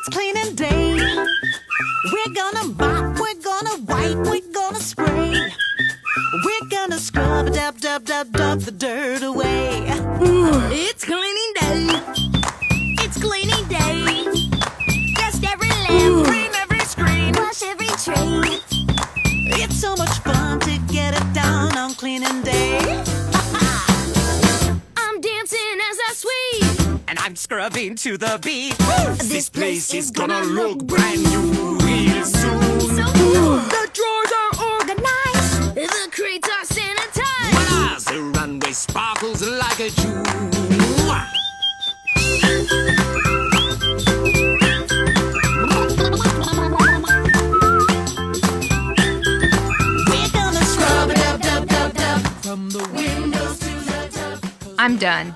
It's cleaning day. We're gonna mop, we're gonna wipe, we're gonna spray. We're gonna scrub, dub, the dirt away. It's cleaning day. It's cleaning day. Dust every lamp, Clean every screen. wash every tray. It's so much fun to get it done on cleaning day. I'm dancing as I sweep. And I'm scrubbing to the beat. This place is gonna look brand new real soon. So cool. The drawers are Organized. The crates are sanitized. voila, the runway sparkles like a jewel. We're gonna scrub it up, from the windows to the top. I'm done.